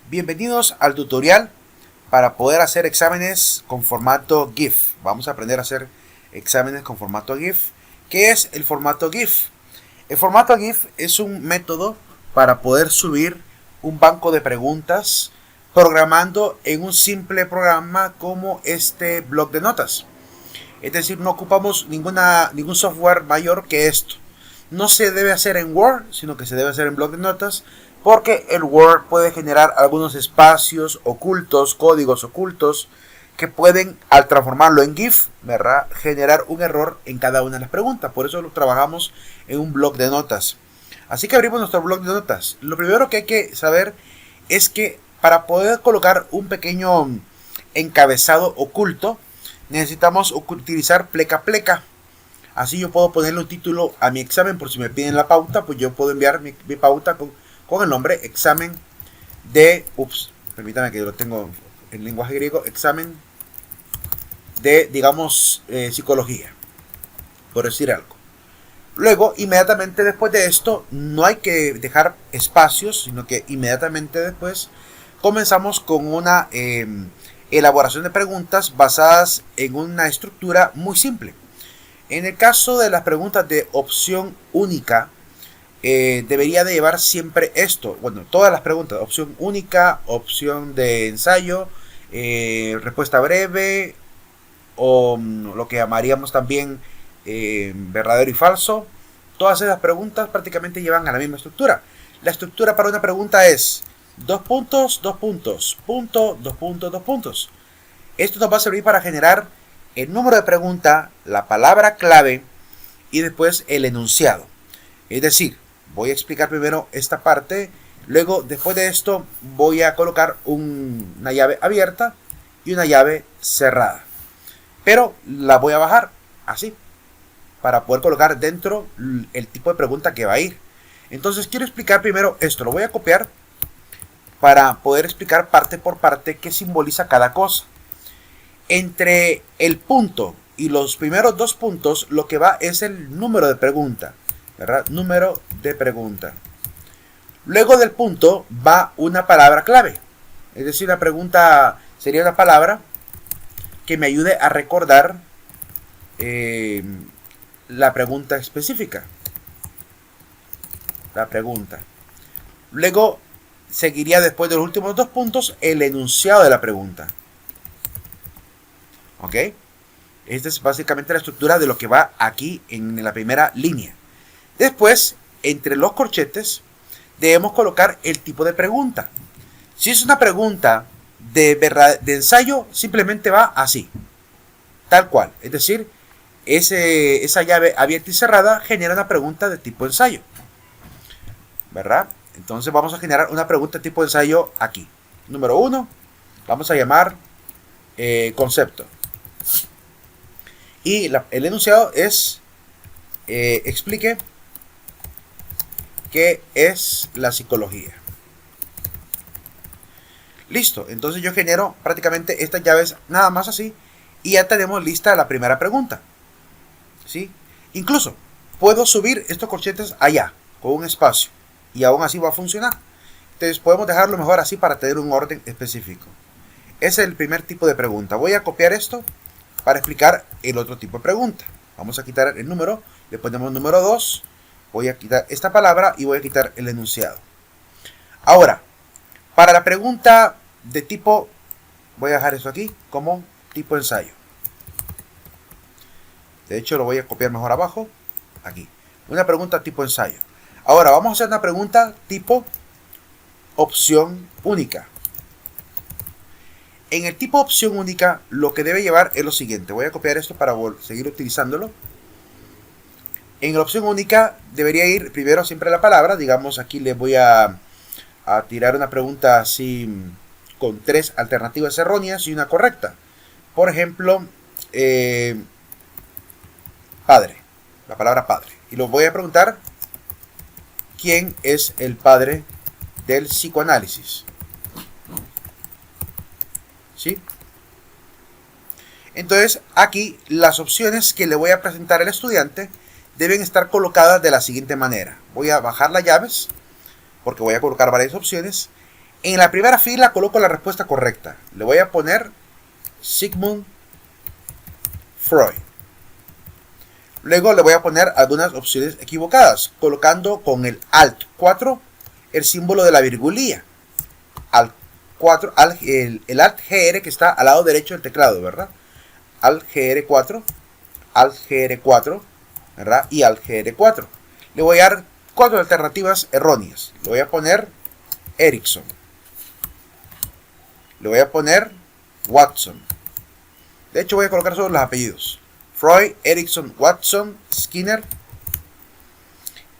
Bienvenidos al tutorial para poder hacer exámenes con formato GIF. Vamos a aprender a hacer exámenes con formato GIF. ¿Qué es el formato GIF? El formato GIF es un método para poder subir un banco de preguntas programando en un simple programa como este bloc de notas. Es decir, no ocupamos ningún software mayor que esto. No se debe hacer en Word, sino que se debe hacer en bloc de notas, porque el Word puede generar algunos espacios ocultos, códigos ocultos, que pueden, al transformarlo en GIF, ¿verdad?, generar un error en cada una de las preguntas. Por eso lo trabajamos en un bloc de notas. Así que abrimos nuestro bloc de notas. Lo primero que hay que saber es que para poder colocar un pequeño encabezado oculto, necesitamos utilizar pleca pleca. Así yo puedo ponerle un título a mi examen, por si me piden la pauta, pues yo puedo enviar mi pauta con el nombre examen de, permítame que yo lo tengo en lenguaje griego, examen de, digamos, psicología, por decir algo. Luego, inmediatamente después de esto, no hay que dejar espacios, sino que inmediatamente después comenzamos con una elaboración de preguntas basadas en una estructura muy simple. En el caso de las preguntas de opción única, debería de llevar siempre esto. Bueno, todas las preguntas, opción única, opción de ensayo, respuesta breve, o lo que llamaríamos también verdadero y falso. Todas esas preguntas prácticamente llevan a la misma estructura. La estructura para una pregunta es 2 puntos, 2 puntos, punto, 2 puntos, 2 puntos. Esto nos va a servir para generar el número de pregunta, la palabra clave y después el enunciado. Es decir, voy a explicar primero esta parte, luego después de esto voy a colocar una llave abierta y una llave cerrada. Pero la voy a bajar así, para poder colocar dentro el tipo de pregunta que va a ir. Entonces quiero explicar primero esto, lo voy a copiar para poder explicar parte por parte qué simboliza cada cosa. Entre el punto y los primeros 2 puntos, lo que va es el número de pregunta, ¿verdad? Número de pregunta. Luego del punto va una palabra clave. Es decir, la pregunta sería una palabra que me ayude a recordar la pregunta específica. La pregunta. Luego seguiría, después de los últimos 2 puntos, el enunciado de la pregunta. ¿Ok? Esta es básicamente la estructura de lo que va aquí en la primera línea. Después, entre los corchetes, debemos colocar el tipo de pregunta. Si es una pregunta de ensayo, simplemente va así, tal cual. Es decir, esa llave abierta y cerrada genera una pregunta de tipo ensayo, ¿verdad? Entonces vamos a generar una pregunta de tipo ensayo aquí. Número 1, vamos a llamar concepto. Y el enunciado es, explique qué es la psicología. Listo, entonces yo genero prácticamente estas llaves nada más así y ya tenemos lista la primera pregunta. ¿Sí? Incluso puedo subir estos corchetes allá con un espacio y aún así va a funcionar. Entonces podemos dejarlo mejor así para tener un orden específico. Ese es el primer tipo de pregunta. Voy a copiar esto para explicar el otro tipo de pregunta. Vamos a quitar el número, le ponemos número 2, voy a quitar esta palabra y voy a quitar el enunciado. Ahora, para la pregunta de tipo, voy a dejar esto aquí como tipo ensayo. De hecho, lo voy a copiar mejor abajo, aquí. Una pregunta tipo ensayo. Ahora, vamos a hacer una pregunta tipo opción única. En el tipo opción única, lo que debe llevar es lo siguiente. Voy a copiar esto para seguir utilizándolo. En la opción única debería ir primero siempre la palabra. Digamos, aquí le voy a tirar una pregunta así con 3 alternativas erróneas y una correcta. Por ejemplo, padre. La palabra padre. Y lo voy a preguntar, ¿quién es el padre del psicoanálisis? ¿Sí? Entonces aquí las opciones que le voy a presentar al estudiante deben estar colocadas de la siguiente manera. Voy a bajar las llaves porque voy a colocar varias opciones En la primera fila coloco la respuesta correcta. Le voy a poner Sigmund Freud. Luego le voy a poner algunas opciones equivocadas, colocando con el Alt 4 el símbolo de la virgulilla. Alt 4, el Alt GR que está al lado derecho del teclado, ¿verdad? Alt GR4, Alt GR4, ¿verdad? Y Alt GR4. Le voy a dar 4 alternativas erróneas. Le voy a poner Ericsson. Le voy a poner Watson. De hecho voy a colocar solo los apellidos. Freud, Ericsson, Watson, Skinner.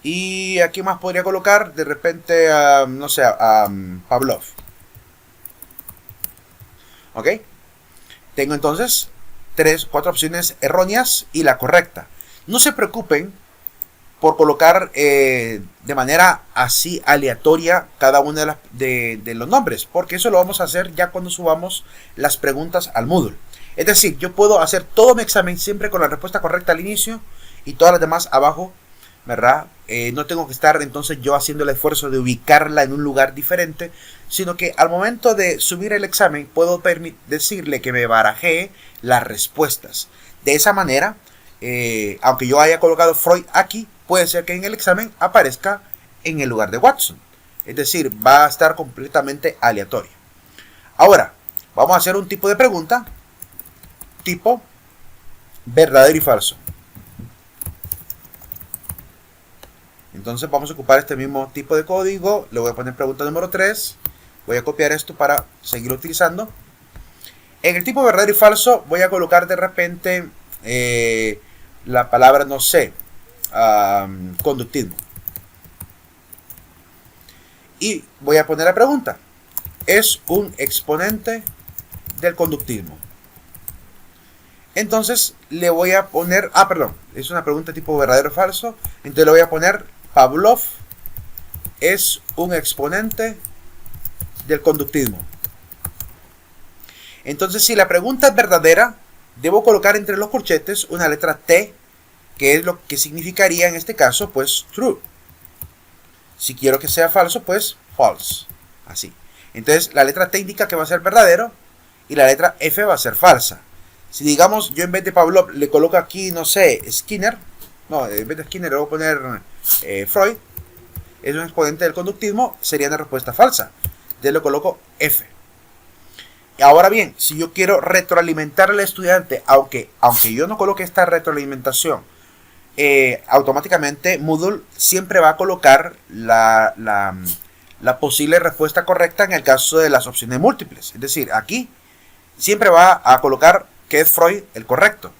Y aquí más podría colocar de repente, no sé, Pavlov. ¿Ok? Tengo entonces 4 opciones erróneas y la correcta. No se preocupen por colocar de manera así aleatoria cada una de los nombres, porque eso lo vamos a hacer ya cuando subamos las preguntas al Moodle. Es decir, yo puedo hacer todo mi examen siempre con la respuesta correcta al inicio y todas las demás abajo, ¿verdad? No tengo que estar entonces yo haciendo el esfuerzo de ubicarla en un lugar diferente, sino que al momento de subir el examen puedo decirle que me barajee las respuestas. De esa manera, aunque yo haya colocado Freud aquí, puede ser que en el examen aparezca en el lugar de Watson. Es decir, va a estar completamente aleatorio. Ahora, vamos a hacer un tipo de pregunta, tipo verdadero y falso. Entonces vamos a ocupar este mismo tipo de código. Le voy a poner pregunta número 3. Voy a copiar esto para seguir utilizando. En el tipo verdadero y falso voy a colocar de repente la palabra, no sé, conductismo. Y voy a poner la pregunta. ¿Es un exponente del conductismo? Entonces le voy a poner, es una pregunta tipo verdadero o falso. Entonces le voy a poner Pavlov es un exponente del conductismo. Entonces si la pregunta es verdadera, debo colocar entre los corchetes una letra T, que es lo que significaría en este caso, pues, true. Si quiero que sea falso, pues, false. Así. Entonces la letra T indica que va a ser verdadero y la letra F va a ser falsa. Si digamos, yo en vez de Pavlov le coloco aquí, no sé, Skinner. No, en vez de Skinner le voy a poner Freud. Es un exponente del conductismo, sería una respuesta falsa. Entonces le coloco F. Ahora bien, si yo quiero retroalimentar al estudiante, aunque yo no coloque esta retroalimentación, automáticamente Moodle siempre va a colocar la posible respuesta correcta en el caso de las opciones múltiples. Es decir, aquí siempre va a colocar que es Freud el correcto.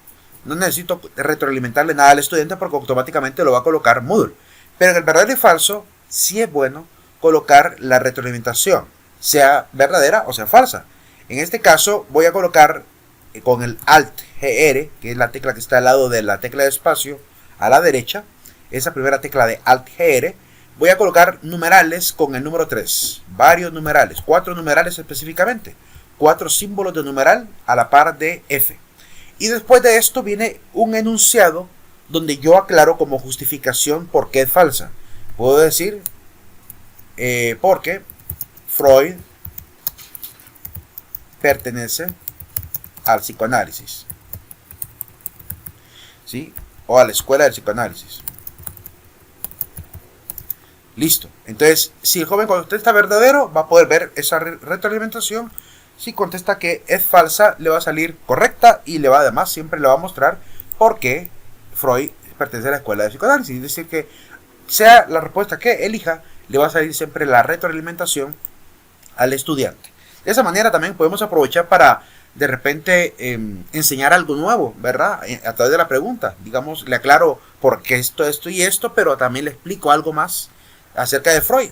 No necesito retroalimentarle nada al estudiante porque automáticamente lo va a colocar Moodle. Pero en el verdadero y falso, sí es bueno colocar la retroalimentación, sea verdadera o sea falsa. En este caso voy a colocar con el Alt GR, que es la tecla que está al lado de la tecla de espacio a la derecha, esa primera tecla de Alt GR, voy a colocar numerales con el número 3, varios numerales, 4 numerales específicamente, 4 símbolos de numeral a la par de F. Y después de esto viene un enunciado donde yo aclaro como justificación por qué es falsa. Puedo decir porque Freud pertenece al psicoanálisis, ¿sí? O a la escuela del psicoanálisis. Listo. Entonces, si el joven contesta verdadero, va a poder ver esa retroalimentación. Si contesta que es falsa, le va a salir correcta y además siempre le va a mostrar por qué Freud pertenece a la escuela de psicoanálisis. Es decir, que sea la respuesta que elija, le va a salir siempre la retroalimentación al estudiante. De esa manera también podemos aprovechar para de repente enseñar algo nuevo, ¿verdad? A través de la pregunta. Digamos, le aclaro por qué esto y esto, pero también le explico algo más acerca de Freud.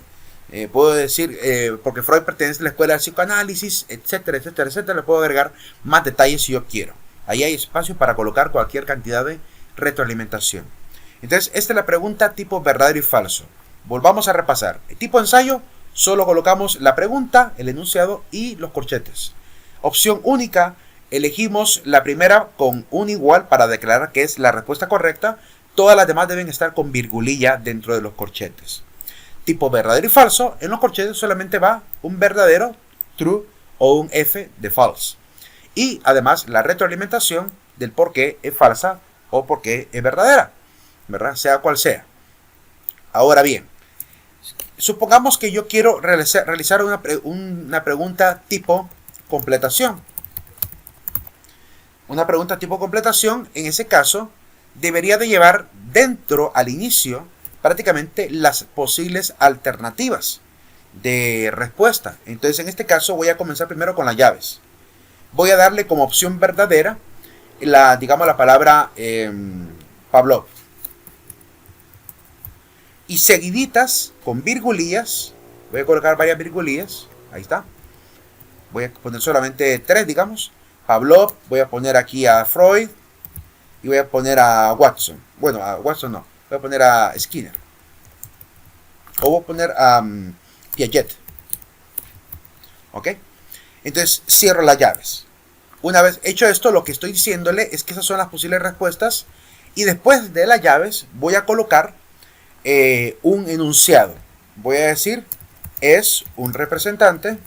Puedo decir, porque Freud pertenece a la escuela del psicoanálisis, etcétera, etcétera, etcétera. Le puedo agregar más detalles si yo quiero. Ahí hay espacio para colocar cualquier cantidad de retroalimentación. Entonces, esta es la pregunta tipo verdadero y falso. Volvamos a repasar. El tipo ensayo, solo colocamos la pregunta, el enunciado y los corchetes. Opción única, elegimos la primera con un igual para declarar que es la respuesta correcta. Todas las demás deben estar con virgulilla dentro de los corchetes. tipo verdadero y falso, en los corchetes solamente va un verdadero, true, o un F de false. Y además la retroalimentación del por qué es falsa o por qué es verdadera, ¿verdad? Sea cual sea. Ahora bien, supongamos que yo quiero realizar una pregunta tipo completación. Una pregunta tipo completación, en ese caso, debería de llevar dentro, al inicio, prácticamente las posibles alternativas de respuesta. Entonces, en este caso, voy a comenzar primero con las llaves. Voy a darle como opción verdadera digamos, la palabra Pavlov. Y seguiditas con virgulillas, voy a colocar varias virgulillas, ahí está. Voy a poner solamente 3, digamos. Pavlov, voy a poner aquí a Freud y voy a poner a Watson. Bueno, a Watson no, voy a poner a Skinner. O voy a poner a Piaget. ¿Ok? Entonces cierro las llaves. Una vez hecho esto, lo que estoy diciéndole es que esas son las posibles respuestas. Y después de las llaves voy a colocar un enunciado. Voy a decir, es un representante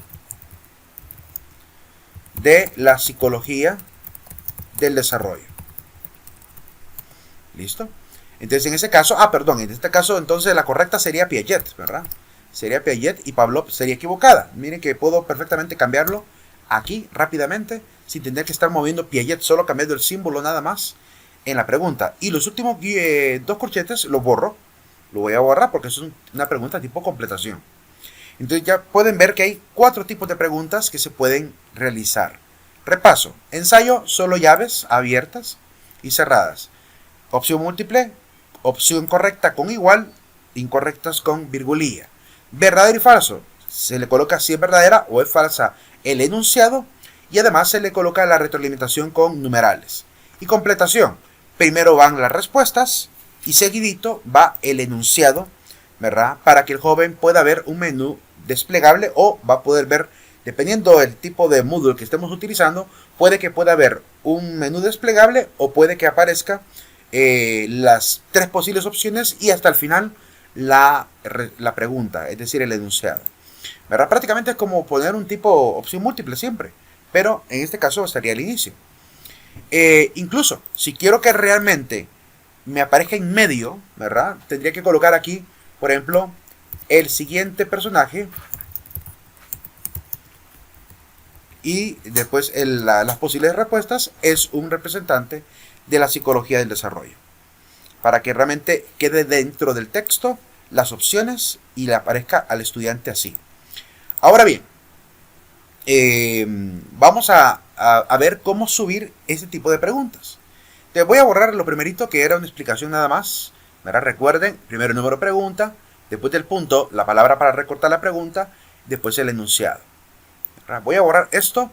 de la psicología del desarrollo. ¿Listo? Entonces en ese caso, en este caso entonces la correcta sería Piaget, ¿verdad? Sería Piaget y Pavlov sería equivocada. Miren que puedo perfectamente cambiarlo aquí rápidamente sin tener que estar moviendo Piaget, solo cambiando el símbolo nada más en la pregunta. Y los últimos 2 corchetes los borro. Lo voy a borrar porque es una pregunta tipo completación. Entonces ya pueden ver que hay 4 tipos de preguntas que se pueden realizar. Repaso. Ensayo, solo llaves abiertas y cerradas. Opción múltiple, opción correcta con igual, incorrectas con virgulilla. Verdadero y falso. Se le coloca si es verdadera o es falsa el enunciado y además se le coloca la retroalimentación con numerales. Y completación. Primero van las respuestas y seguidito va el enunciado, ¿verdad? Para que el joven pueda ver un menú desplegable o va a poder ver, dependiendo del tipo de Moodle que estemos utilizando, puede que pueda ver un menú desplegable o puede que aparezca las 3 posibles opciones y hasta el final la pregunta, es decir, el enunciado, ¿verdad? Prácticamente es como poner un tipo opción múltiple siempre, pero en este caso estaría al inicio. Incluso, si quiero que realmente me aparezca en medio, ¿verdad? Tendría que colocar aquí, por ejemplo, el siguiente personaje y después las posibles respuestas es un representante de la psicología del desarrollo, para que realmente quede dentro del texto las opciones y le aparezca al estudiante así. Ahora bien, vamos a ver cómo subir este tipo de preguntas. Te voy a borrar lo primerito, que era una explicación nada más, ¿verdad? Recuerden, primero el número de pregunta, después del punto, la palabra para recortar la pregunta, después el enunciado. ¿Verdad? Voy a borrar esto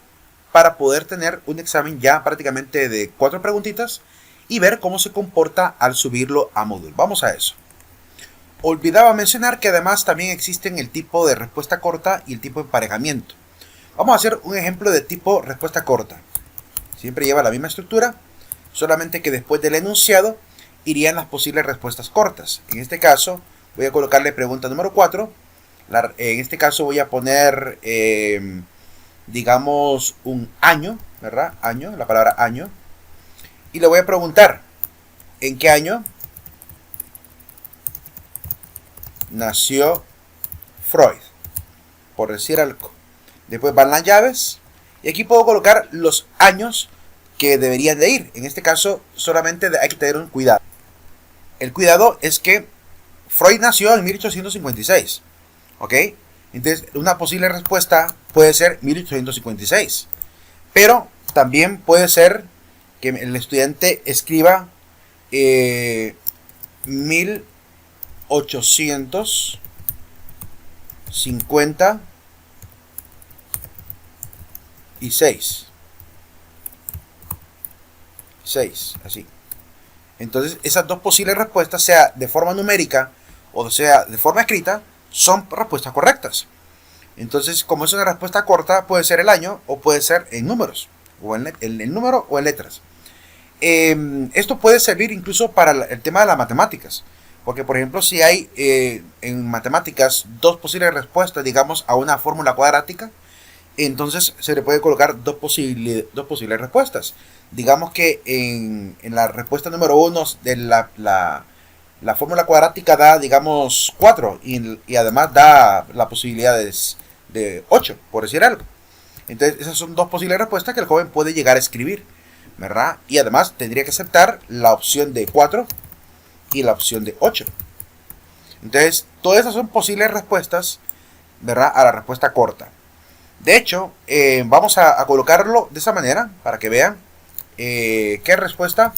para poder tener un examen ya prácticamente de 4 preguntitas y ver cómo se comporta al subirlo a Moodle. Vamos a eso. Olvidaba mencionar que además también existen el tipo de respuesta corta y el tipo de emparejamiento. Vamos a hacer un ejemplo de tipo respuesta corta. Siempre lleva la misma estructura, solamente que después del enunciado irían las posibles respuestas cortas. En este caso voy a colocarle pregunta número 4. En este caso voy a poner, digamos, un año, ¿verdad? Año, la palabra año. Y le voy a preguntar, ¿en qué año nació Freud? Por decir algo. Después van las llaves. Y aquí puedo colocar los años que deberían de ir. En este caso solamente hay que tener un cuidado. El cuidado es que Freud nació en 1856. ¿Ok? Entonces una posible respuesta puede ser 1856. Pero también puede ser que el estudiante escriba 1856. 6, así. Entonces esas 2 posibles respuestas, sea de forma numérica o sea de forma escrita, son respuestas correctas. Entonces, como es una respuesta corta, puede ser el año o puede ser en números, o en el número o en letras. Esto puede servir incluso para el tema de las matemáticas. Porque, por ejemplo, si hay en matemáticas dos posibles respuestas, digamos, a una fórmula cuadrática, entonces se le puede colocar dos posibles respuestas. Digamos que en la respuesta número 1 de la fórmula cuadrática da, digamos, 4 y además da la posibilidad de 8, por decir algo. Entonces, esas son dos posibles respuestas que el joven puede llegar a escribir, ¿verdad? Y además tendría que aceptar la opción de 4 y la opción de 8. Entonces, todas esas son posibles respuestas, ¿verdad? A la respuesta corta. De hecho, vamos a colocarlo de esa manera para que vean qué respuesta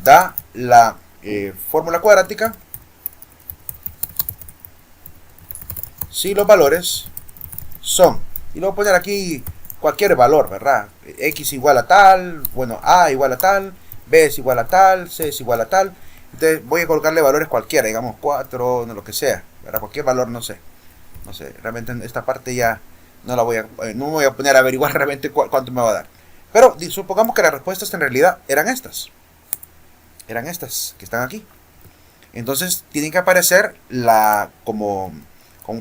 da la fórmula cuadrática si los valores son, y lo voy a poner aquí cualquier valor, ¿verdad? X igual a tal, bueno, A igual a tal, B es igual a tal, C es igual a tal. Entonces voy a colocarle valores cualquiera, digamos 4, no, lo que sea, ¿verdad? Cualquier valor, no sé, realmente en esta parte ya no la voy a, no me voy a poner a averiguar realmente cuánto me va a dar. Pero supongamos que las respuestas en realidad eran estas que están aquí. Entonces tienen que aparecer como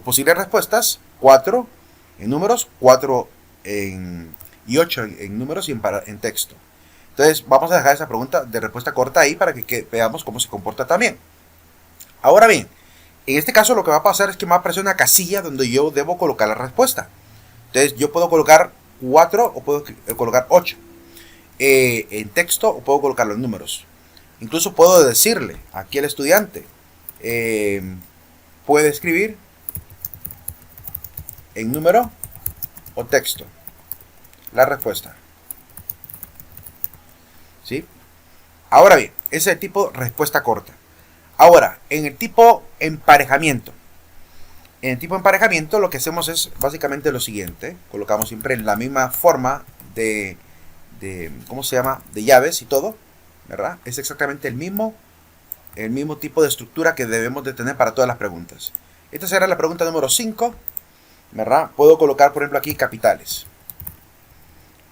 posibles respuestas 4 en números, 4 y 8 en números y en texto. Entonces vamos a dejar esa pregunta de respuesta corta ahí para que veamos cómo se comporta también. Ahora bien, en este caso lo que va a pasar es que me va a aparecer una casilla donde yo debo colocar la respuesta. Entonces yo puedo colocar 4 o puedo colocar 8 en texto o puedo colocarlo en números. Incluso puedo decirle aquí al estudiante, puede escribir en número o texto la respuesta. ¿Sí? Ahora bien, ese es el tipo respuesta corta. Ahora, en el tipo emparejamiento. En el tipo emparejamiento lo que hacemos es básicamente lo siguiente. Colocamos siempre en la misma forma de ¿cómo se llama? De llaves y todo, ¿verdad? Es exactamente el mismo tipo de estructura que debemos de tener para todas las preguntas. Esta será la pregunta número 5, ¿verdad? Puedo colocar, por ejemplo, aquí capitales.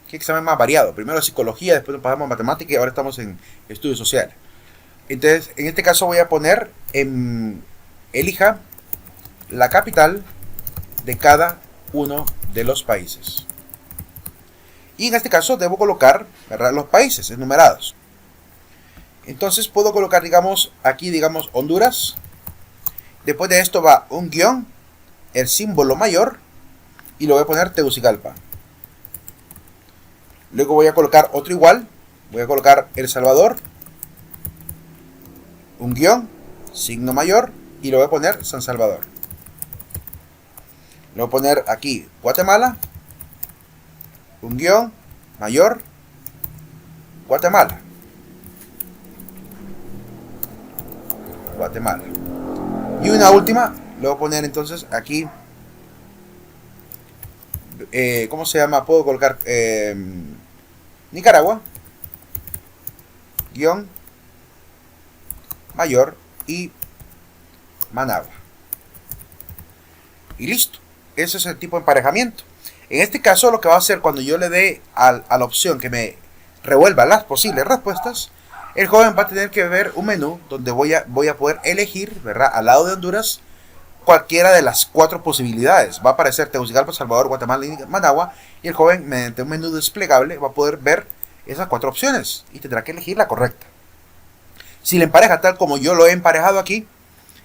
¿Qué examen más variado? Primero psicología, después nos pasamos a matemática y ahora estamos en estudios sociales. Entonces, en este caso voy a poner elija la capital de cada uno de los países. Y en este caso debo colocar, ¿verdad?, los países enumerados. Entonces puedo colocar, digamos, aquí, digamos, Honduras. Después de esto va un guión, el símbolo mayor, y lo voy a poner Tegucigalpa. Luego voy a colocar otro igual, voy a colocar El Salvador, un guión, signo mayor, y lo voy a poner San Salvador. Le voy a poner aquí Guatemala, un guión, mayor, Guatemala. Guatemala. Y una última, le voy a poner entonces aquí, ¿cómo se llama? Puedo colocar Nicaragua, guión, mayor y Managua. Y listo. Ese es el tipo de emparejamiento. En este caso lo que va a hacer cuando yo le dé a la opción que me revuelva las posibles respuestas, el joven va a tener que ver un menú donde voy a poder elegir, ¿verdad?, al lado de Honduras, cualquiera de las 4 posibilidades. Va a aparecer Tegucigalpa, Salvador, Guatemala y Managua, y el joven, mediante un menú desplegable, va a poder ver esas 4 opciones y tendrá que elegir la correcta. Si le empareja tal como yo lo he emparejado aquí,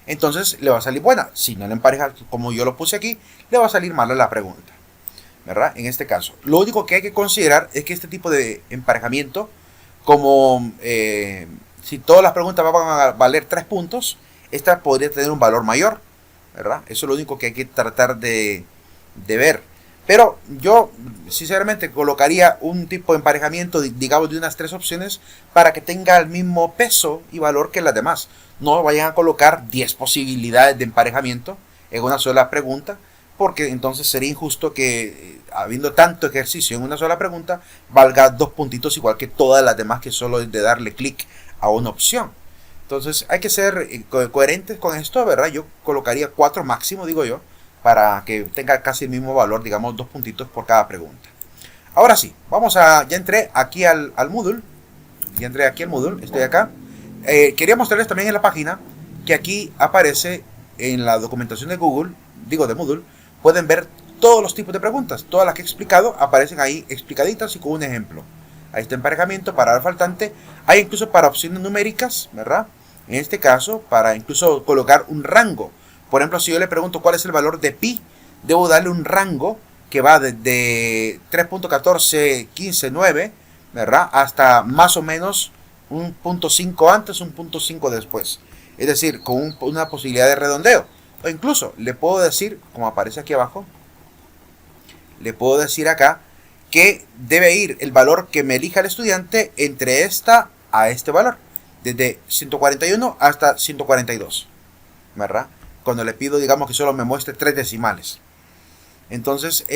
entonces le va a salir buena. Si no le empareja como yo lo puse aquí, le va a salir mala la pregunta, ¿verdad? En este caso, lo único que hay que considerar es que este tipo de emparejamiento, como si todas las preguntas van a valer 3 puntos, esta podría tener un valor mayor, ¿verdad? Eso es lo único que hay que tratar de ver. Pero yo sinceramente colocaría un tipo de emparejamiento, digamos, de unas 3 opciones para que tenga el mismo peso y valor que las demás. No vayan a colocar 10 posibilidades de emparejamiento en una sola pregunta, porque entonces sería injusto que, habiendo tanto ejercicio en una sola pregunta, valga 2 puntitos igual que todas las demás, que solo es de darle clic a una opción. Entonces hay que ser coherentes con esto, ¿verdad? Yo colocaría 4 máximo, digo yo, para que tenga casi el mismo valor, digamos 2 puntitos por cada pregunta. Ahora sí, ya entré aquí al Moodle, estoy acá. Quería mostrarles también en la página que aquí aparece en la documentación de Google, digo de Moodle, pueden ver todos los tipos de preguntas. Todas las que he explicado aparecen ahí explicaditas y con un ejemplo. Ahí está emparejamiento, parar faltante. Hay incluso para opciones numéricas, ¿verdad? En este caso, para incluso colocar un rango. Por ejemplo, si yo le pregunto cuál es el valor de pi, debo darle un rango que va desde 3.1415.9, ¿verdad? Hasta más o menos un punto 5 antes, un punto 5 después. Es decir, con una posibilidad de redondeo. O incluso le puedo decir, como aparece aquí abajo, le puedo decir acá que debe ir el valor que me elija el estudiante entre esta a este valor. Desde 141 hasta 142. ¿Verdad? Cuando le pido, digamos, que solo me muestre 3 decimales. Entonces,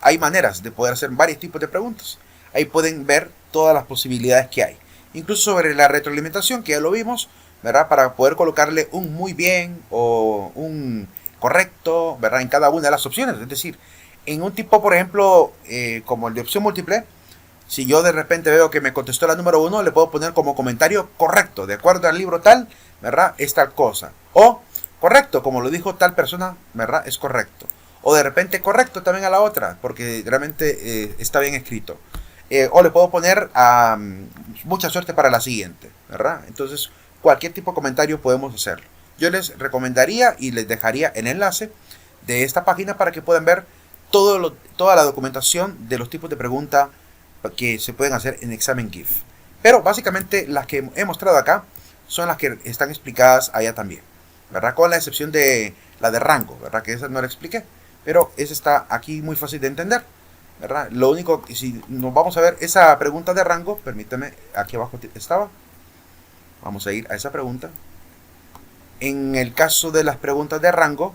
hay maneras de poder hacer varios tipos de preguntas. Ahí pueden ver todas las posibilidades que hay. Incluso sobre la retroalimentación, que ya lo vimos, ¿verdad? Para poder colocarle un muy bien o un correcto, ¿verdad? En cada una de las opciones. Es decir, en un tipo, por ejemplo, como el de opción múltiple, si yo de repente veo que me contestó la número 1, le puedo poner como comentario correcto, de acuerdo al libro tal, ¿verdad? Es tal cosa. O correcto, como lo dijo tal persona, ¿verdad? Es correcto. O de repente correcto también a la otra, porque realmente está bien escrito. O le puedo poner mucha suerte para la siguiente, ¿verdad? Entonces, cualquier tipo de comentario podemos hacerlo. Yo les recomendaría y les dejaría el enlace de esta página para que puedan ver toda la documentación de los tipos de preguntas que se pueden hacer en examen GIF. Pero básicamente las que he mostrado acá son las que están explicadas allá también, ¿verdad? Con la excepción de la de rango, ¿verdad? Que esa no la expliqué, pero esa está aquí muy fácil de entender, ¿verdad? Lo único, si nos vamos a ver esa pregunta de rango, permítame, aquí abajo estaba, vamos a ir a esa pregunta. En el caso de las preguntas de rango,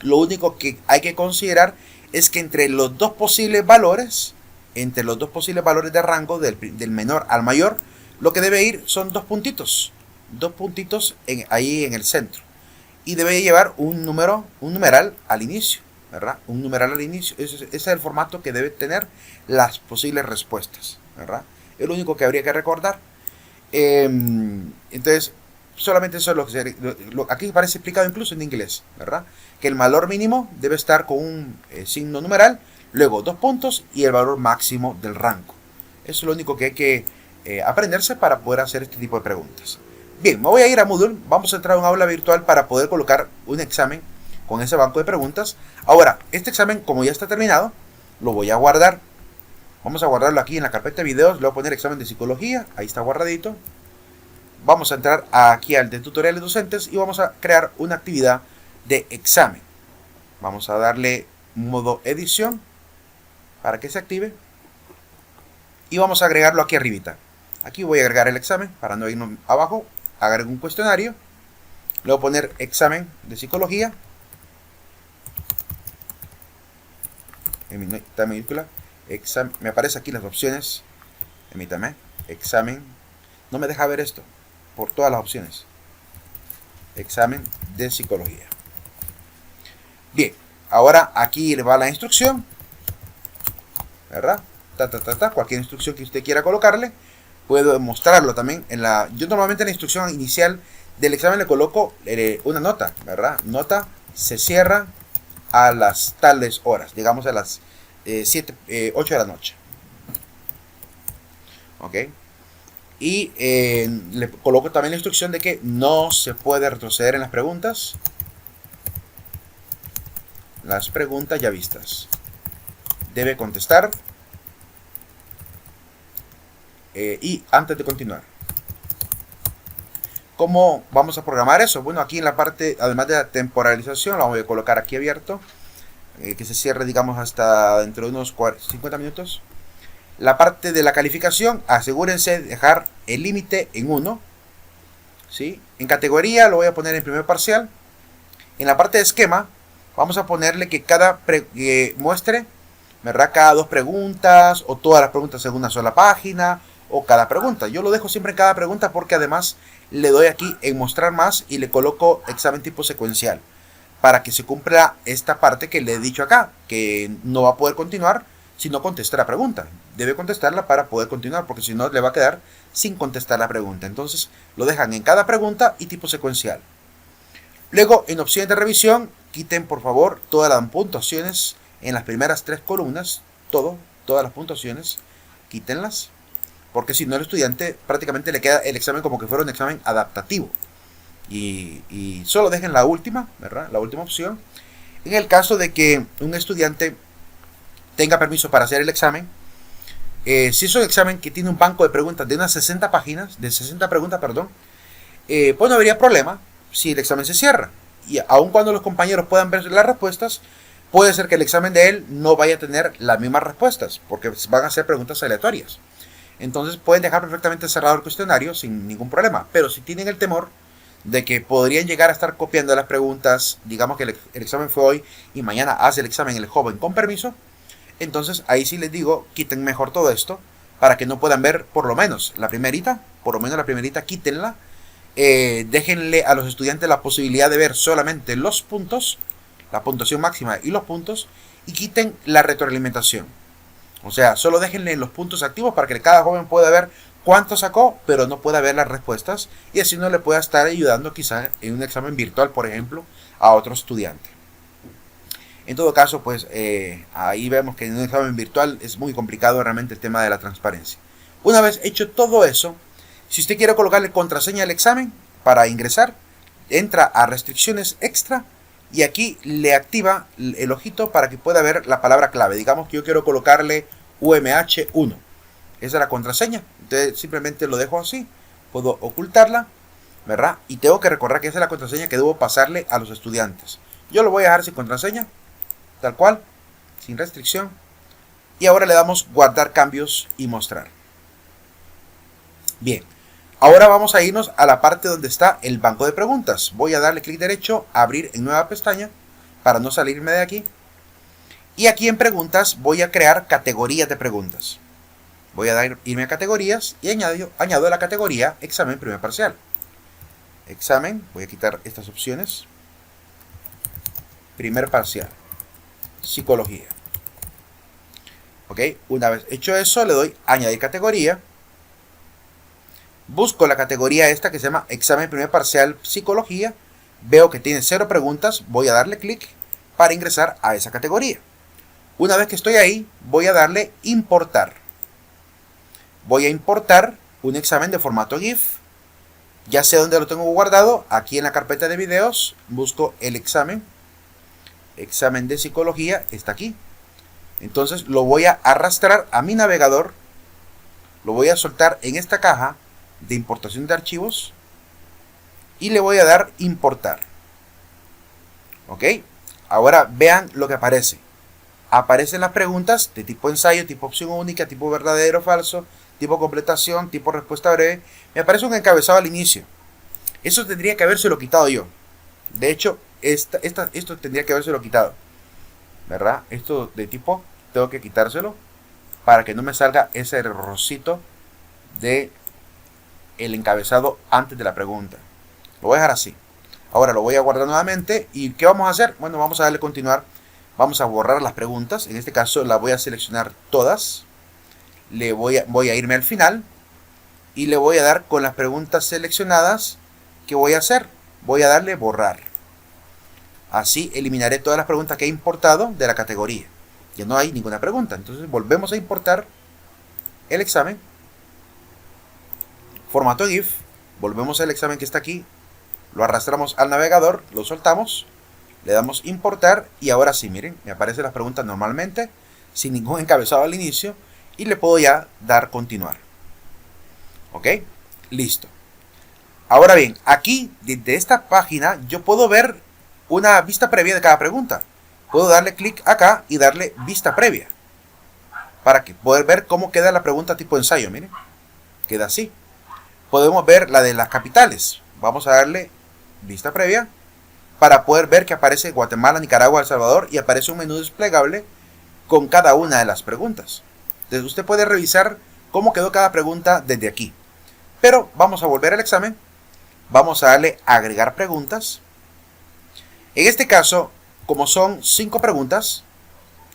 lo único que hay que considerar es que entre los dos posibles valores de rango, del menor al mayor, lo que debe ir son dos puntitos ahí en el centro. Y debe llevar un numeral al inicio, ¿verdad? Un numeral al inicio. Ese es el formato que debe tener las posibles respuestas, ¿verdad? Es lo único que habría que recordar. Entonces, solamente eso es lo que aquí parece explicado incluso en inglés, ¿verdad? Que el valor mínimo debe estar con un signo numeral, luego 2 puntos y el valor máximo del rango. Eso es lo único que hay que aprenderse para poder hacer este tipo de preguntas. Bien, me voy a ir a Moodle, vamos a entrar a un aula virtual para poder colocar un examen con ese banco de preguntas. Ahora, este examen, como ya está terminado, lo voy a guardar. Vamos a guardarlo aquí en la carpeta de videos, le voy a poner examen de psicología, ahí está guardadito. Vamos a entrar aquí al de tutoriales docentes y vamos a crear una actividad de examen. Vamos a darle modo edición para que se active y vamos a agregarlo aquí arribita. Aquí voy a agregar el examen para no irnos abajo. Agrego un cuestionario, le voy a poner examen de psicología en minúscula. Me aparece aquí las opciones, permítame, examen, no me deja ver esto por todas las opciones, examen de psicología. Bien, ahora aquí le va la instrucción, ¿verdad? Cualquier instrucción que usted quiera colocarle, puedo mostrarlo también yo normalmente en la instrucción inicial del examen le coloco una nota, ¿verdad? Nota se cierra a las tales horas, digamos a las 8 de la noche. ¿Ok? Y le coloco también la instrucción de que no se puede retroceder en las preguntas. Las preguntas ya vistas. Debe contestar. Y antes de continuar. ¿Cómo vamos a programar eso? Bueno, aquí en la parte, además de la temporalización, la voy a colocar aquí abierto. Que se cierre, digamos, hasta dentro de unos 50 minutos. La parte de la calificación, asegúrense de dejar el límite en 1. ¿Sí? En categoría lo voy a poner en primer parcial. En la parte de esquema, vamos a ponerle que muestre, ¿verdad? Cada 2 preguntas o todas las preguntas en una sola página o cada pregunta. Yo lo dejo siempre en cada pregunta porque además le doy aquí en mostrar más y le coloco examen tipo secuencial para que se cumpla esta parte que le he dicho acá, que no va a poder continuar si no contesta la pregunta. debe contestarla para poder continuar, porque si no le va a quedar sin contestar la pregunta. Entonces lo dejan en cada pregunta y tipo secuencial. Luego, en opciones de revisión, quiten por favor todas las puntuaciones en las primeras 3 columnas, todas las puntuaciones, quítenlas, porque si no, el estudiante prácticamente le queda el examen como que fuera un examen adaptativo. Y solo dejen la última, ¿verdad? La última opción. En el caso de que un estudiante tenga permiso para hacer el examen, si es un examen que tiene un banco de preguntas de unas 60 páginas, de 60 preguntas, perdón, pues no habría problema si el examen se cierra. Y aun cuando los compañeros puedan ver las respuestas, puede ser que el examen de él no vaya a tener las mismas respuestas, porque van a ser preguntas aleatorias. Entonces pueden dejar perfectamente cerrado el cuestionario sin ningún problema. Pero si tienen el temor de que podrían llegar a estar copiando las preguntas, digamos que el examen fue hoy y mañana hace el examen el joven con permiso, entonces ahí sí les digo, quiten mejor todo esto para que no puedan ver por lo menos la primerita, quítenla. Déjenle a los estudiantes la posibilidad de ver solamente los puntos, la puntuación máxima y los puntos, y quiten la retroalimentación. O sea, solo déjenle los puntos activos para que cada joven pueda ver cuánto sacó, pero no pueda ver las respuestas, y así no le pueda estar ayudando quizá en un examen virtual, por ejemplo, a otro estudiante. En todo caso, pues ahí vemos que en un examen virtual es muy complicado realmente el tema de la transparencia. Una vez hecho todo eso, si usted quiere colocarle contraseña al examen para ingresar, entra a restricciones extra y aquí le activa el ojito para que pueda ver la palabra clave. Digamos que yo quiero colocarle UMH1. Esa es la contraseña. Entonces simplemente lo dejo así. Puedo ocultarla, ¿verdad? Y tengo que recordar que esa es la contraseña que debo pasarle a los estudiantes. Yo lo voy a dejar sin contraseña, tal cual, sin restricción. Y ahora le damos guardar cambios y mostrar. Bien. Ahora vamos a irnos a la parte donde está el banco de preguntas. Voy a darle clic derecho, abrir en nueva pestaña para no salirme de aquí. Y aquí en preguntas voy a crear categorías de preguntas. Voy a irme a categorías y añado la categoría examen primer parcial. Examen, voy a quitar estas opciones. Primer parcial. Psicología. Ok, una vez hecho eso le doy añadir categoría. Busco la categoría esta que se llama examen primer parcial psicología. Veo que tiene 0 preguntas. Voy a darle clic para ingresar a esa categoría. Una vez que estoy ahí, voy a darle importar. Voy a importar un examen de formato GIF. Ya sé dónde lo tengo guardado. Aquí en la carpeta de videos busco el examen. Examen de psicología está aquí. Entonces lo voy a arrastrar a mi navegador. Lo voy a soltar en esta caja de importación de archivos y le voy a dar importar. Ok, ahora vean lo que aparece. Aparecen las preguntas de tipo ensayo, tipo opción única, tipo verdadero o falso, tipo completación, tipo respuesta breve. Me aparece un encabezado al inicio. Eso tendría que habérselo quitado yo. De hecho, esto tendría que habérselo quitado, ¿verdad? Esto de tipo tengo que quitárselo para que no me salga ese errorcito de el encabezado antes de la pregunta. Lo voy a dejar así. Ahora lo voy a guardar nuevamente. ¿Y qué vamos a hacer? Bueno, vamos a darle continuar. Vamos a borrar las preguntas. En este caso las voy a seleccionar todas. Voy a irme al final. Y le voy a dar con las preguntas seleccionadas. ¿Qué voy a hacer? Voy a darle borrar. Así eliminaré todas las preguntas que he importado de la categoría. Ya no hay ninguna pregunta. Entonces volvemos a importar el examen. Formato GIF, volvemos al examen que está aquí, lo arrastramos al navegador, lo soltamos, le damos importar y ahora sí, miren, me aparecen las preguntas normalmente, sin ningún encabezado al inicio y le puedo ya dar continuar. Ok, listo. Ahora bien, aquí desde esta página yo puedo ver una vista previa de cada pregunta. Puedo darle clic acá y darle vista previa para que poder ver cómo queda la pregunta tipo ensayo, miren, queda así. Podemos ver la de las capitales. Vamos a darle vista previa para poder ver que aparece Guatemala, Nicaragua, El Salvador y aparece un menú desplegable con cada una de las preguntas. Entonces usted puede revisar cómo quedó cada pregunta desde aquí. Pero vamos a volver al examen. Vamos a darle agregar preguntas. En este caso, como son 5 preguntas,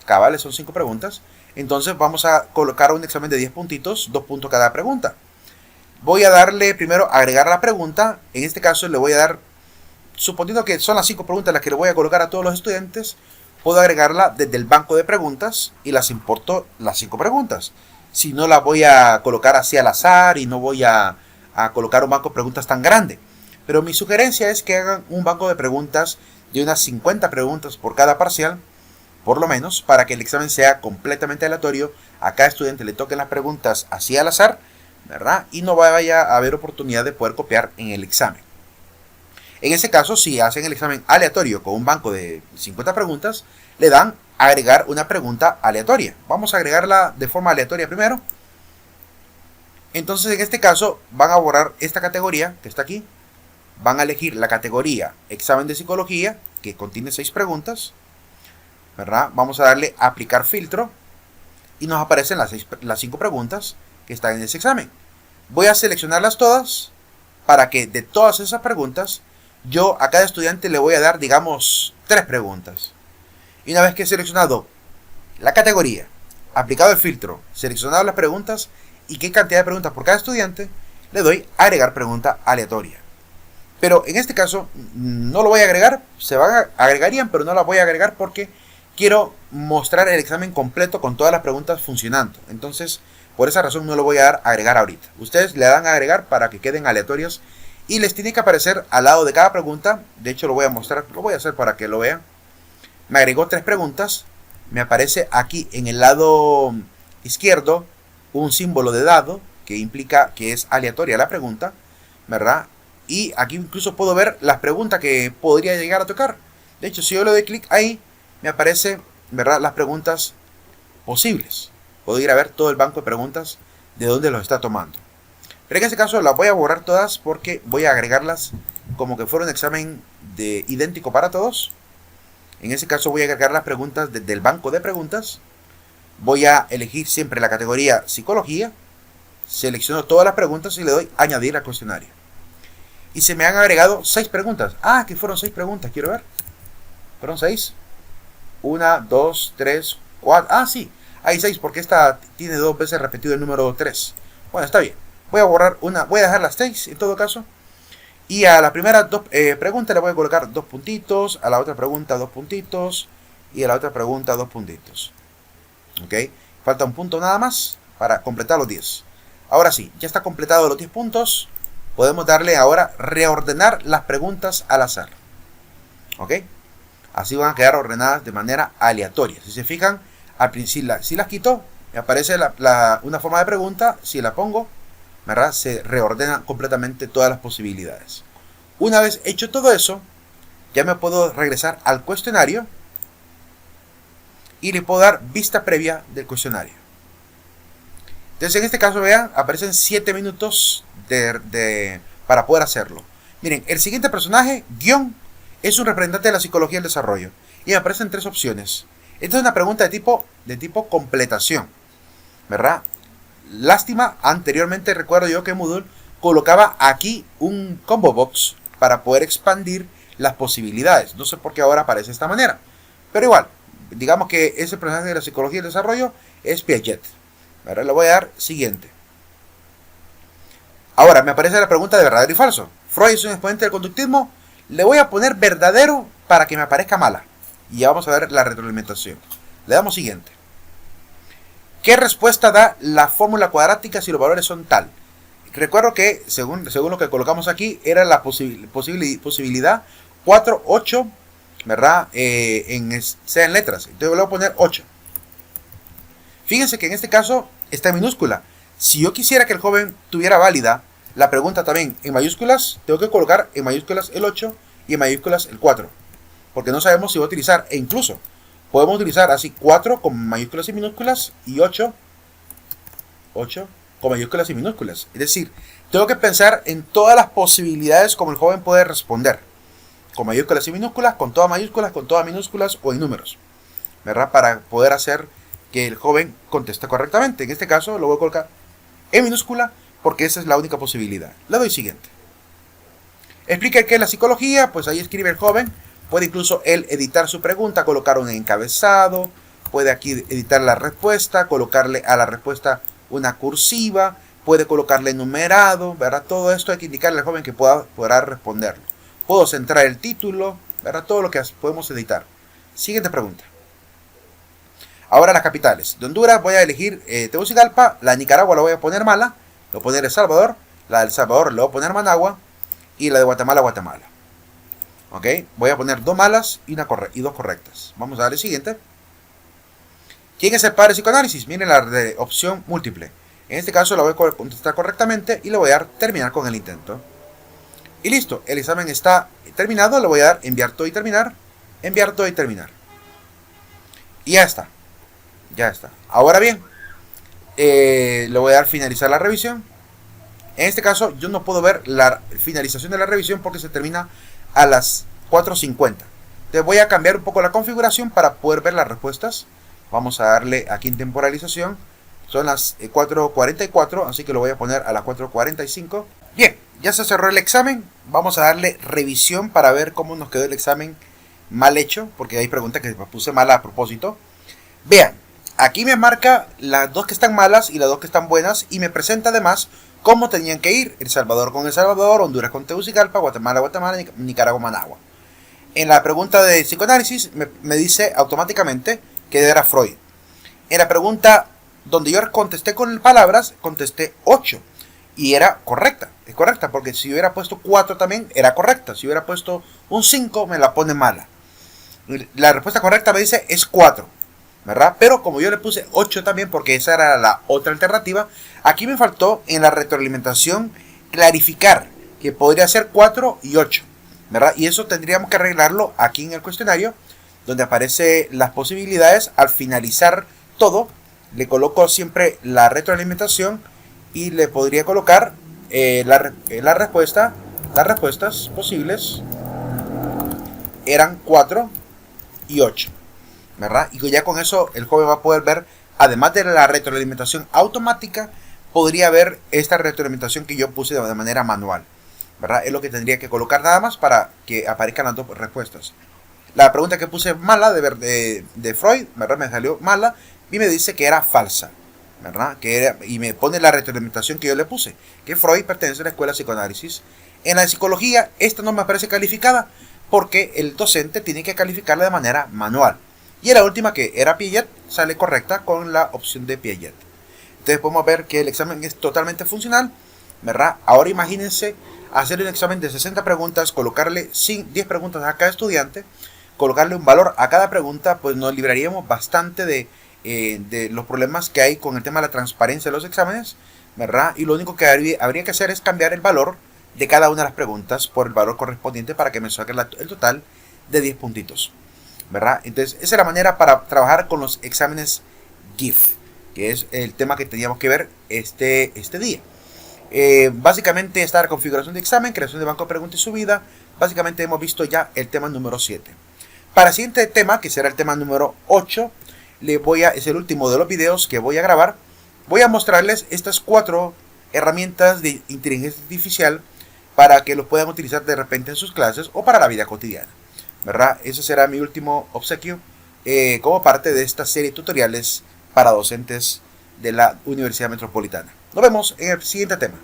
cabales son 5 preguntas, entonces vamos a colocar un examen de 10 puntitos, 2 puntos cada pregunta. Voy a darle primero agregar la pregunta, en este caso le voy a dar, suponiendo que son las 5 preguntas las que le voy a colocar a todos los estudiantes, puedo agregarla desde el banco de preguntas y las importo las 5 preguntas. Si no las voy a colocar así al azar y no voy a colocar un banco de preguntas tan grande. Pero mi sugerencia es que hagan un banco de preguntas de unas 50 preguntas por cada parcial, por lo menos, para que el examen sea completamente aleatorio. A cada estudiante le toquen las preguntas así al azar, ¿verdad? Y no vaya a haber oportunidad de poder copiar en el examen. En ese caso, si hacen el examen aleatorio con un banco de 50 preguntas, le dan agregar una pregunta aleatoria. Vamos a agregarla de forma aleatoria primero. Entonces, en este caso, van a borrar esta categoría que está aquí. Van a elegir la categoría examen de psicología, que contiene 6 preguntas, ¿verdad? Vamos a darle aplicar filtro y nos aparecen las 5 preguntas que están en ese examen. Voy a seleccionarlas todas para que de todas esas preguntas yo a cada estudiante le voy a dar, digamos, 3 preguntas. Y una vez que he seleccionado la categoría, aplicado el filtro, seleccionado las preguntas y qué cantidad de preguntas por cada estudiante, le doy agregar pregunta aleatoria. Pero en este caso no lo voy a agregar, agregarían, pero no la voy a agregar porque quiero mostrar el examen completo con todas las preguntas funcionando. Entonces, por esa razón no lo voy a dar a agregar ahorita. Ustedes le dan a agregar para que queden aleatorios y les tiene que aparecer al lado de cada pregunta. De hecho, lo voy a mostrar, lo voy a hacer para que lo vean. Me agregó 3 preguntas. Me aparece aquí en el lado izquierdo un símbolo de dado que implica que es aleatoria la pregunta, ¿verdad? Y aquí incluso puedo ver las preguntas que podría llegar a tocar. De hecho, si yo le doy clic ahí, me aparece, ¿verdad?, las preguntas posibles. Puedo ir a ver todo el banco de preguntas de dónde los está tomando. Pero en este caso las voy a borrar todas porque voy a agregarlas como que fuera un examen idéntico para todos. En ese caso voy a agregar las preguntas desde el banco de preguntas. Voy a elegir siempre la categoría psicología. Selecciono todas las preguntas y le doy añadir al cuestionario. Y se me han agregado 6 preguntas. Ah, que fueron 6 preguntas, quiero ver. ¿Fueron 6? 1, 2, 3, 4. Ah, sí, hay 6 porque esta tiene 2 veces repetido el número 3. Bueno, está bien. Voy a borrar una, voy a dejar las 6 en todo caso. Y a la primera pregunta le voy a colocar 2 puntitos. A la otra pregunta 2 puntitos. Y a la otra pregunta 2 puntitos. Ok. Falta un punto nada más para completar los 10. Ahora sí, ya está completado los 10 puntos. Podemos darle ahora reordenar las preguntas al azar. ¿Ok? Así van a quedar ordenadas de manera aleatoria. Si se fijan, al principio, si las quito, me aparece una forma de pregunta. Si la pongo, ¿verdad?, se reordenan completamente todas las posibilidades. Una vez hecho todo eso, ya me puedo regresar al cuestionario y le puedo dar vista previa del cuestionario. Entonces, en este caso, vean, aparecen 7 minutos para poder hacerlo. Miren, el siguiente personaje, guión, es un representante de la psicología del desarrollo. Y me aparecen 3 opciones. Esta es una pregunta de tipo completación, ¿verdad? Lástima, anteriormente recuerdo yo que Moodle colocaba aquí un combo box para poder expandir las posibilidades. No sé por qué ahora aparece de esta manera. Pero igual, digamos que ese personaje de la psicología del desarrollo es Piaget. Ahora le voy a dar siguiente. Ahora me aparece la pregunta de verdadero y falso. Freud es un exponente del conductismo. Le voy a poner verdadero para que me aparezca mala. Y ya vamos a ver la retroalimentación. Le damos siguiente. ¿Qué respuesta da la fórmula cuadrática si los valores son tal? Recuerdo que, según lo que colocamos aquí, era la posibilidad 4, 8, ¿verdad? Sea en letras. Entonces le voy a poner 8. Fíjense que en este caso está en minúscula. Si yo quisiera que el joven tuviera válida la pregunta también en mayúsculas, tengo que colocar en mayúsculas el 8 y en mayúsculas el 4. Porque no sabemos si va a utilizar, e incluso podemos utilizar así 4 con mayúsculas y minúsculas y 8 con mayúsculas y minúsculas. Es decir, tengo que pensar en todas las posibilidades como el joven puede responder. Con mayúsculas y minúsculas, con todas minúsculas o en números, ¿verdad? Para poder hacer que el joven conteste correctamente. En este caso lo voy a colocar en minúscula porque esa es la única posibilidad. Le doy siguiente. Explica qué es la psicología, pues ahí escribe el joven. Puede incluso él editar su pregunta, colocar un encabezado, puede aquí editar la respuesta, colocarle a la respuesta una cursiva, puede colocarle numerado, ¿verdad? Todo esto hay que indicarle al joven que podrá responderlo. Puedo centrar el título, ¿verdad? Todo lo que podemos editar. Siguiente pregunta. Ahora las capitales. De Honduras voy a elegir Tegucigalpa, la de Nicaragua la voy a poner Mala, le voy a poner El Salvador, la de El Salvador le voy a poner Managua y la de Guatemala, Guatemala. Ok, voy a poner 2 malas y 2 correctas. Vamos a darle siguiente. ¿Quién es el padre de psicoanálisis? Miren la de opción múltiple. En este caso la voy a contestar correctamente y le voy a dar terminar con el intento. Y listo, el examen está terminado. Le voy a dar enviar todo y terminar. Enviar todo y terminar. Y ya está. Ya está. Ahora bien, le voy a dar finalizar la revisión. En este caso yo no puedo ver la finalización de la revisión porque se termina a las 4:50. Te voy a cambiar un poco la configuración para poder ver las respuestas. Vamos a darle aquí en temporalización. Son las 4:44, así que lo voy a poner a las 4:45. Bien, ya se cerró el examen. Vamos a darle revisión para ver cómo nos quedó el examen mal hecho, porque hay preguntas que puse mala a propósito. Vean, aquí me marca las 2 que están malas y las 2 que están buenas y me presenta además cómo tenían que ir. El Salvador con El Salvador, Honduras con Tegucigalpa, Guatemala, Guatemala, Nicaragua, Managua. En la pregunta de psicoanálisis me dice automáticamente que era Freud. En la pregunta donde yo contesté con palabras, contesté 8 y era correcta. Es correcta porque si hubiera puesto 4 también era correcta. Si hubiera puesto un 5 me la pone mala. La respuesta correcta me dice es 4, ¿verdad? Pero como yo le puse 8 también porque esa era la otra alternativa, aquí me faltó en la retroalimentación clarificar que podría ser 4 y 8, ¿verdad? Y eso tendríamos que arreglarlo aquí en el cuestionario, donde aparecen las posibilidades. Al finalizar todo, le coloco siempre la retroalimentación y le podría colocar las respuestas posibles eran 4 y 8, ¿verdad? Y ya con eso el joven va a poder ver, además de la retroalimentación automática, podría ver esta retroalimentación que yo puse de manera manual, ¿verdad? Es lo que tendría que colocar nada más para que aparezcan las 2 respuestas. La pregunta que puse mala de Freud, ¿verdad? Me salió mala y me dice que era falsa, ¿verdad? Y me pone la retroalimentación que yo le puse, que Freud pertenece a la escuela de psicoanálisis. En la de psicología, esta no me aparece calificada porque el docente tiene que calificarla de manera manual. Y en la última, que era Piaget, sale correcta con la opción de Piaget. Entonces podemos ver que el examen es totalmente funcional, ¿verdad? Ahora imagínense hacer un examen de 60 preguntas, colocarle 10 preguntas a cada estudiante, colocarle un valor a cada pregunta, pues nos libraríamos bastante de los problemas que hay con el tema de la transparencia de los exámenes, ¿verdad? Y lo único que habría que hacer es cambiar el valor de cada una de las preguntas por el valor correspondiente para que me saque el total de 10 puntitos, ¿verdad? Entonces esa es la manera para trabajar con los exámenes GIF, que es el tema que teníamos que ver este día. Básicamente está la configuración de examen, creación de banco de preguntas y subida. Básicamente hemos visto ya el tema número 7. Para el siguiente tema, que será el tema número 8, es el último de los videos que voy a grabar. Voy a mostrarles estas 4 herramientas de inteligencia artificial para que los puedan utilizar de repente en sus clases o para la vida cotidiana, ¿verdad? Ese será mi último obsequio como parte de esta serie de tutoriales para docentes de la Universidad Metropolitana. Nos vemos en el siguiente tema.